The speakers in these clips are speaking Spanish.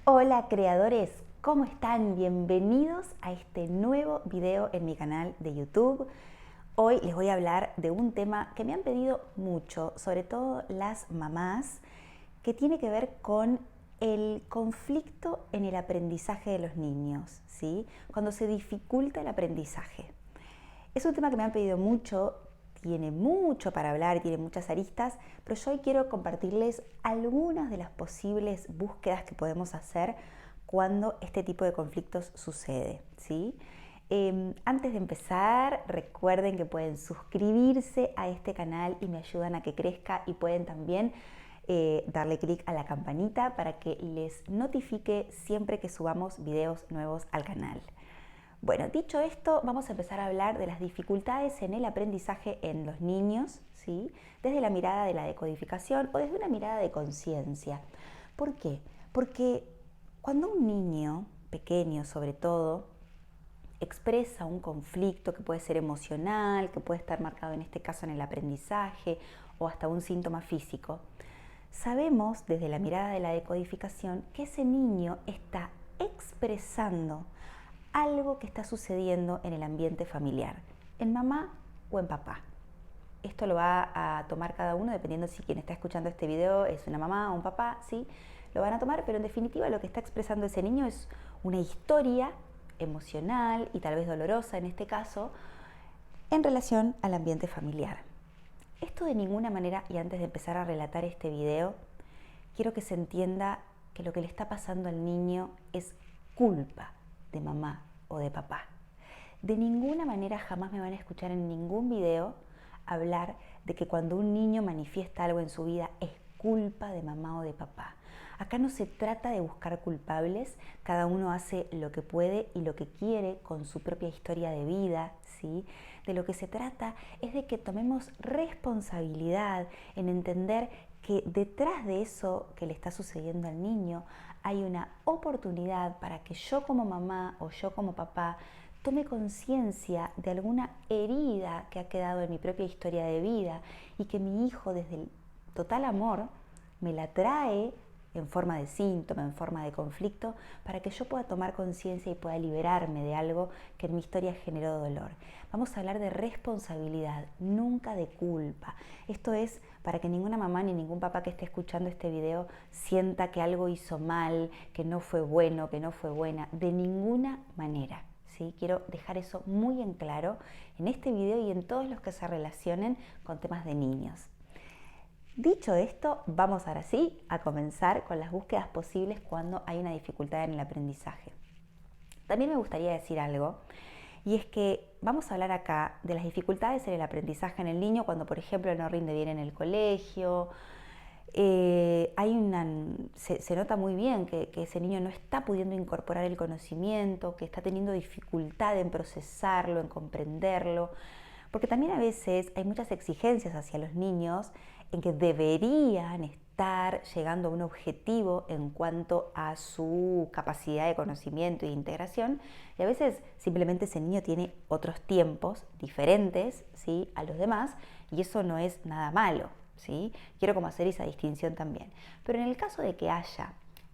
Hola creadores, ¿cómo están? Bienvenidos a este nuevo video en mi canal de YouTube. Hoy les voy a hablar de un tema que me han pedido mucho, sobre todo las mamás, que tiene que ver con el conflicto en el aprendizaje de los niños, ¿sí? Cuando se dificulta el aprendizaje. Es un tema que me han pedido mucho, tiene mucho para hablar, tiene muchas aristas, pero yo hoy quiero compartirles algunas de las posibles búsquedas que podemos hacer cuando este tipo de conflictos sucede, ¿sí? Antes de empezar, recuerden que pueden suscribirse a este canal y me ayudan a que crezca, y pueden también darle clic a la campanita para que les notifique siempre que subamos videos nuevos al canal. Bueno, dicho esto, vamos a empezar a hablar de las dificultades en el aprendizaje en los niños, ¿sí? Desde la mirada de la decodificación o desde una mirada de conciencia. ¿Por qué? Porque cuando un niño, pequeño sobre todo, expresa un conflicto que puede ser emocional, que puede estar marcado en este caso en el aprendizaje o hasta un síntoma físico, sabemos desde la mirada de la decodificación que ese niño está expresando algo que está sucediendo en el ambiente familiar, en mamá o en papá. Esto lo va a tomar cada uno dependiendo si quien está escuchando este video es una mamá o un papá, ¿sí? Lo van a tomar, pero en definitiva lo que está expresando ese niño es una historia emocional y tal vez dolorosa en este caso, en relación al ambiente familiar. Esto de ninguna manera, y antes de empezar a relatar este video, quiero que se entienda que lo que le está pasando al niño es culpa de mamá o de papá. De ninguna manera jamás me van a escuchar en ningún video hablar de que cuando un niño manifiesta algo en su vida es culpa de mamá o de papá. Acá no se trata de buscar culpables, cada uno hace lo que puede y lo que quiere con su propia historia de vida, ¿sí? De lo que se trata es de que tomemos responsabilidad en entender que detrás de eso que le está sucediendo al niño hay una oportunidad para que yo como mamá o yo como papá tome conciencia de alguna herida que ha quedado en mi propia historia de vida y que mi hijo desde el total amor me la trae en forma de síntoma, en forma de conflicto, para que yo pueda tomar conciencia y pueda liberarme de algo que en mi historia generó dolor. Vamos a hablar de responsabilidad, nunca de culpa. Esto es para que ninguna mamá ni ningún papá que esté escuchando este video sienta que algo hizo mal, que no fue bueno, que no fue buena, de ninguna manera. ¿Sí? Quiero dejar eso muy en claro en este video y en todos los que se relacionen con temas de niños. Dicho esto, vamos ahora sí a comenzar con las búsquedas posibles cuando hay una dificultad en el aprendizaje. También me gustaría decir algo, y es que vamos a hablar acá de las dificultades en el aprendizaje en el niño cuando, por ejemplo, no rinde bien en el colegio. Se nota muy bien que ese niño no está pudiendo incorporar el conocimiento, que está teniendo dificultad en procesarlo, en comprenderlo, porque también a veces hay muchas exigencias hacia los niños en que deberían estar llegando a un objetivo en cuanto a su capacidad de conocimiento e integración, y a veces simplemente ese niño tiene otros tiempos diferentes, ¿sí?, a los demás, y eso no es nada malo, ¿sí? Quiero como hacer esa distinción también. Pero en el caso de que haya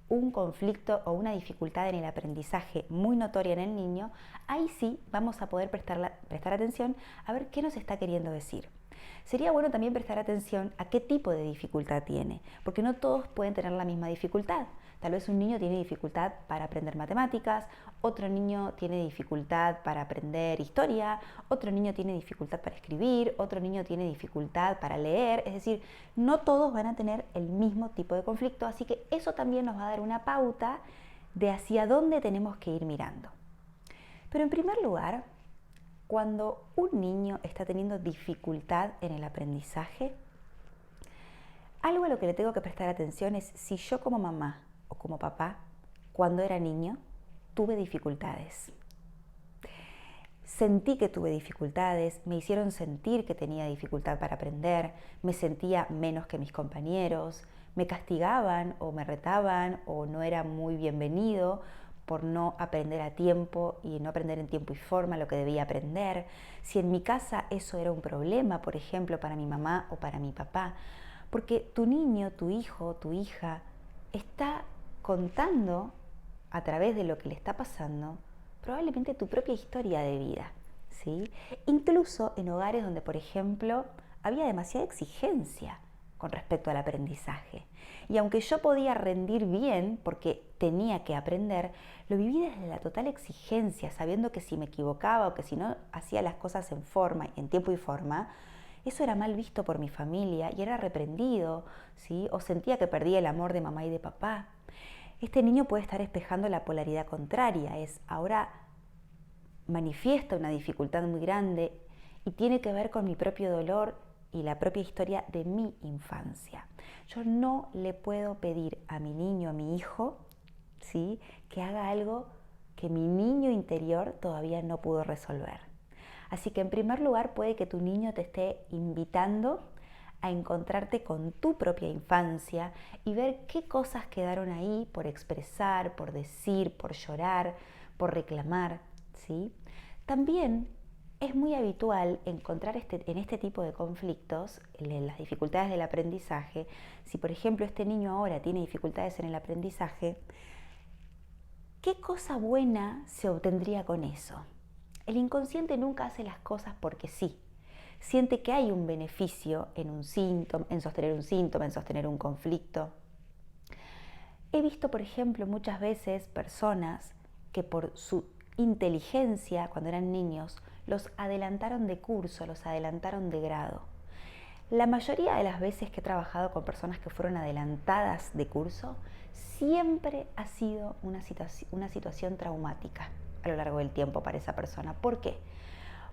un conflicto o una dificultad en el aprendizaje muy notoria en el niño, ahí sí vamos a poder prestar atención a ver qué nos está queriendo decir. Sería bueno también prestar atención a qué tipo de dificultad tiene, porque no todos pueden tener la misma dificultad. Tal vez un niño tiene dificultad para aprender matemáticas, otro niño tiene dificultad para aprender historia, otro niño tiene dificultad para escribir, otro niño tiene dificultad para leer. Es decir, no todos van a tener el mismo tipo de conflicto, así que eso también nos va a dar una pauta de hacia dónde tenemos que ir mirando. Pero en primer lugar, cuando un niño está teniendo dificultad en el aprendizaje, algo a lo que le tengo que prestar atención es si yo como mamá o como papá, cuando era niño, tuve dificultades. Sentí que tuve dificultades, me hicieron sentir que tenía dificultad para aprender, me sentía menos que mis compañeros, me castigaban o me retaban o no era muy bienvenido por no aprender a tiempo y no aprender en tiempo y forma lo que debía aprender. Si en mi casa eso era un problema, por ejemplo, para mi mamá o para mi papá, porque tu niño, tu hijo, tu hija está contando a través de lo que le está pasando, probablemente tu propia historia de vida, ¿sí? Incluso en hogares donde, por ejemplo, había demasiada exigencia con respecto al aprendizaje. Y aunque yo podía rendir bien porque tenía que aprender, lo viví desde la total exigencia, sabiendo que si me equivocaba o que si no hacía las cosas en forma, en tiempo y forma, eso era mal visto por mi familia y era reprendido, ¿sí? O sentía que perdía el amor de mamá y de papá. Este niño puede estar espejando la polaridad contraria, es ahora manifiesta una dificultad muy grande y tiene que ver con mi propio dolor y la propia historia de mi infancia. Yo no le puedo pedir a mi niño, a mi hijo, ¿sí?, que haga algo que mi niño interior todavía no pudo resolver. Así que en primer lugar puede que tu niño te esté invitando a encontrarte con tu propia infancia y ver qué cosas quedaron ahí por expresar, por decir, por llorar, por reclamar, ¿sí? También es muy habitual encontrar en este tipo de conflictos, en las dificultades del aprendizaje, si por ejemplo este niño ahora tiene dificultades en el aprendizaje, ¿qué cosa buena se obtendría con eso? El inconsciente nunca hace las cosas porque sí. Siente que hay un beneficio en un síntoma, en sostener un síntoma, en sostener un conflicto. He visto, por ejemplo, muchas veces personas que por su inteligencia, cuando eran niños, los adelantaron de curso, los adelantaron de grado. La mayoría de las veces que he trabajado con personas que fueron adelantadas de curso, siempre ha sido una situación traumática a lo largo del tiempo para esa persona. ¿Por qué?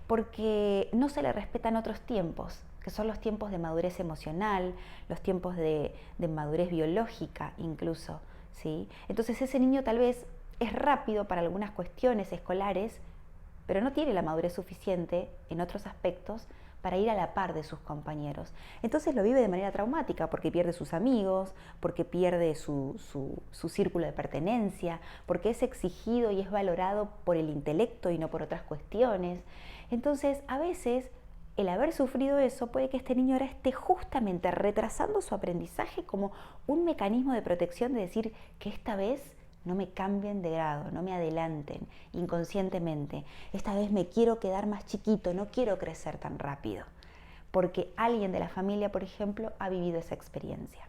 Porque no se le respetan otros tiempos, que son los tiempos de madurez emocional, los tiempos de madurez biológica incluso, ¿sí? Entonces ese niño tal vez es rápido para algunas cuestiones escolares, pero no tiene la madurez suficiente en otros aspectos para ir a la par de sus compañeros. Entonces lo vive de manera traumática porque pierde sus amigos, porque pierde su círculo de pertenencia, porque es exigido y es valorado por el intelecto y no por otras cuestiones. Entonces, a veces, el haber sufrido eso puede que este niño ahora esté justamente retrasando su aprendizaje como un mecanismo de protección de decir que esta vez no me cambien de grado, no me adelanten inconscientemente. Esta vez me quiero quedar más chiquito, no quiero crecer tan rápido. Porque alguien de la familia, por ejemplo, ha vivido esa experiencia.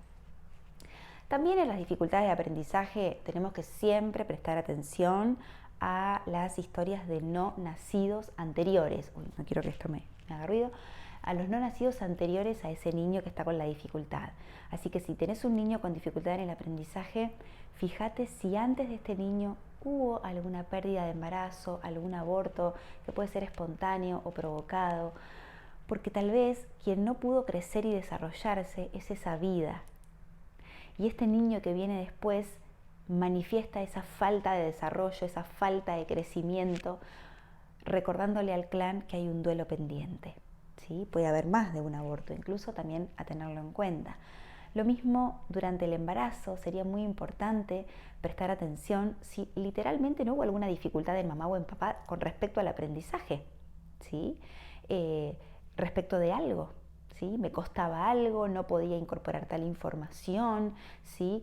También en las dificultades de aprendizaje tenemos que siempre prestar atención a las historias de no nacidos anteriores. Uy, no quiero que esto me haga ruido. A los no nacidos anteriores a ese niño que está con la dificultad. Así que si tenés un niño con dificultad en el aprendizaje, fíjate si antes de este niño hubo alguna pérdida de embarazo, algún aborto que puede ser espontáneo o provocado, porque tal vez quien no pudo crecer y desarrollarse es esa vida. Y este niño que viene después manifiesta esa falta de desarrollo, esa falta de crecimiento, recordándole al clan que hay un duelo pendiente. ¿Sí? Puede haber más de un aborto, incluso también a tenerlo en cuenta. Lo mismo durante el embarazo, sería muy importante prestar atención si literalmente no hubo alguna dificultad en mamá o en papá con respecto al aprendizaje, ¿sí? Respecto de algo, ¿sí? Me costaba algo, no podía incorporar tal información, ¿sí?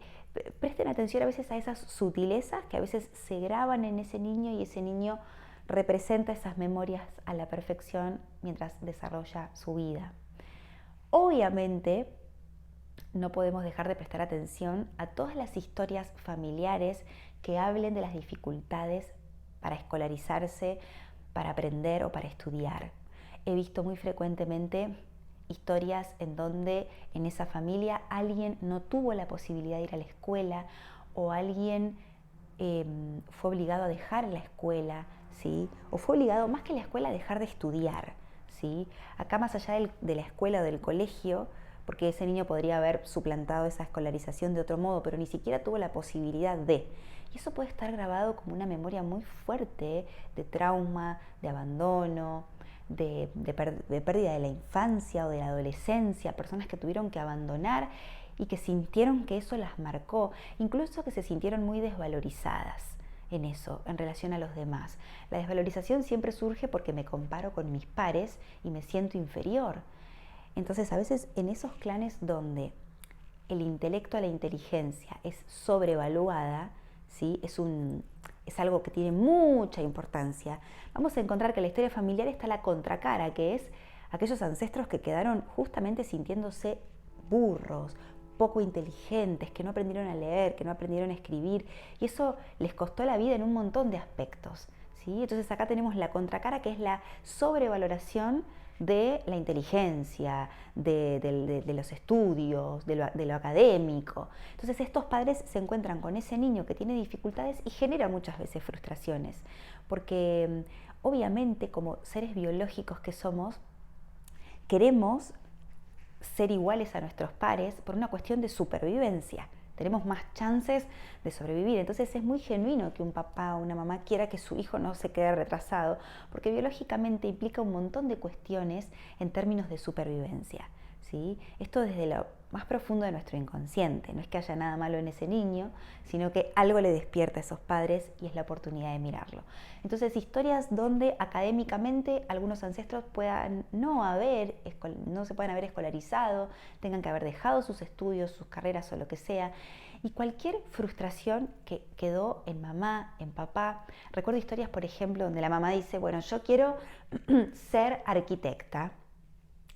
Presten atención a veces a esas sutilezas que a veces se graban en ese niño y ese niño representa esas memorias a la perfección mientras desarrolla su vida. Obviamente, no podemos dejar de prestar atención a todas las historias familiares que hablen de las dificultades para escolarizarse, para aprender o para estudiar. He visto muy frecuentemente historias en donde en esa familia alguien no tuvo la posibilidad de ir a la escuela o alguien fue obligado a dejar la escuela, ¿sí? O fue obligado, más que la escuela, a dejar de estudiar, ¿sí? Acá, más allá de la escuela o del colegio, porque ese niño podría haber suplantado esa escolarización de otro modo, pero ni siquiera tuvo la posibilidad de. Y eso puede estar grabado como una memoria muy fuerte de trauma, de abandono, de pérdida de la infancia o de la adolescencia, personas que tuvieron que abandonar y que sintieron que eso las marcó, incluso que se sintieron muy desvalorizadas en eso, en relación a los demás. La desvalorización siempre surge porque me comparo con mis pares y me siento inferior. Entonces, a veces en esos clanes donde el intelecto, la inteligencia es sobrevaluada, ¿sí? Es algo que tiene mucha importancia. Vamos a encontrar que en la historia familiar está la contracara, que es aquellos ancestros que quedaron justamente sintiéndose burros, poco inteligentes, que no aprendieron a leer, que no aprendieron a escribir, y eso les costó la vida en un montón de aspectos, ¿sí? Entonces acá tenemos la contracara, que es la sobrevaloración de la inteligencia, de los estudios, de lo académico. Entonces estos padres se encuentran con ese niño que tiene dificultades y genera muchas veces frustraciones, porque obviamente como seres biológicos que somos, queremos ser iguales a nuestros pares por una cuestión de supervivencia. Tenemos más chances de sobrevivir. Entonces es muy genuino que un papá o una mamá quiera que su hijo no se quede retrasado, porque biológicamente implica un montón de cuestiones en términos de supervivencia, ¿sí? Esto desde lo más profundo de nuestro inconsciente. No es que haya nada malo en ese niño, sino que algo le despierta a esos padres y es la oportunidad de mirarlo. Entonces, historias donde académicamente algunos ancestros puedan no se puedan haber escolarizado, tengan que haber dejado sus estudios, sus carreras o lo que sea, y cualquier frustración que quedó en mamá, en papá. Recuerdo historias, por ejemplo, donde la mamá dice, bueno, yo quiero ser arquitecta.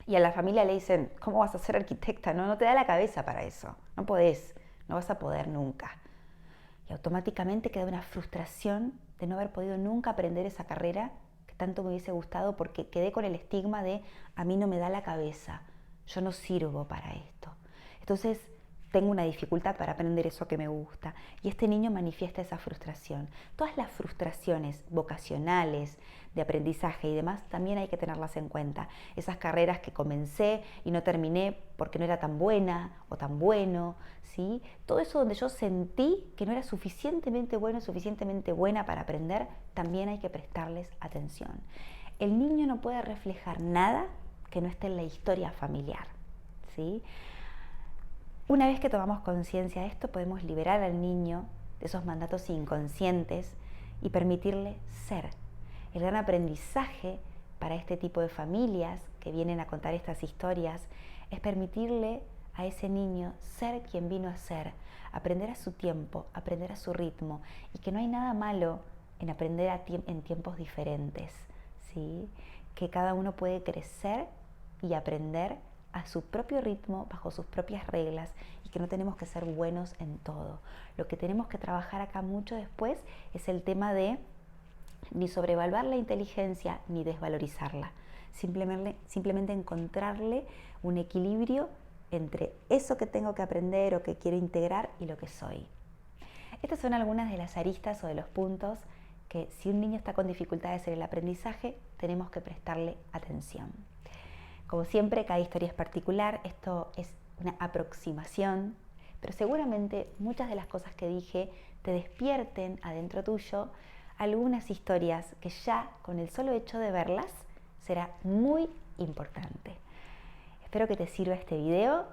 Y a la familia le dicen, ¿cómo vas a ser arquitecta? No te da la cabeza para eso. No podés, no vas a poder nunca. Y automáticamente queda una frustración de no haber podido nunca aprender esa carrera que tanto me hubiese gustado, porque quedé con el estigma de a mí no me da la cabeza, yo no sirvo para esto. Entonces tengo una dificultad para aprender eso que me gusta. Y este niño manifiesta esa frustración. Todas las frustraciones vocacionales, de aprendizaje y demás, también hay que tenerlas en cuenta. Esas carreras que comencé y no terminé porque no era tan buena o tan bueno, ¿sí? Todo eso donde yo sentí que no era suficientemente bueno, suficientemente buena para aprender, también hay que prestarles atención. El niño no puede reflejar nada que no esté en la historia familiar, ¿sí? Una vez que tomamos conciencia de esto, podemos liberar al niño de esos mandatos inconscientes y permitirle ser. El gran aprendizaje para este tipo de familias que vienen a contar estas historias es permitirle a ese niño ser quien vino a ser, aprender a su tiempo, aprender a su ritmo, y que no hay nada malo en aprender en tiempos diferentes, ¿sí? Que cada uno puede crecer y aprender a su propio ritmo, bajo sus propias reglas, y que no tenemos que ser buenos en todo. Lo que tenemos que trabajar acá mucho después es el tema de ni sobrevaluar la inteligencia ni desvalorizarla. Simplemente encontrarle un equilibrio entre eso que tengo que aprender o que quiero integrar y lo que soy. Estas son algunas de las aristas o de los puntos que, si un niño está con dificultades en el aprendizaje, tenemos que prestarle atención. Como siempre, cada historia es particular, esto es una aproximación, pero seguramente muchas de las cosas que dije te despierten adentro tuyo algunas historias que ya con el solo hecho de verlas será muy importante. Espero que te sirva este video.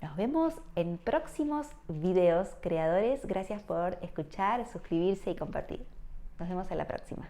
Nos vemos en próximos videos, creadores. Gracias por escuchar, suscribirse y compartir. Nos vemos en la próxima.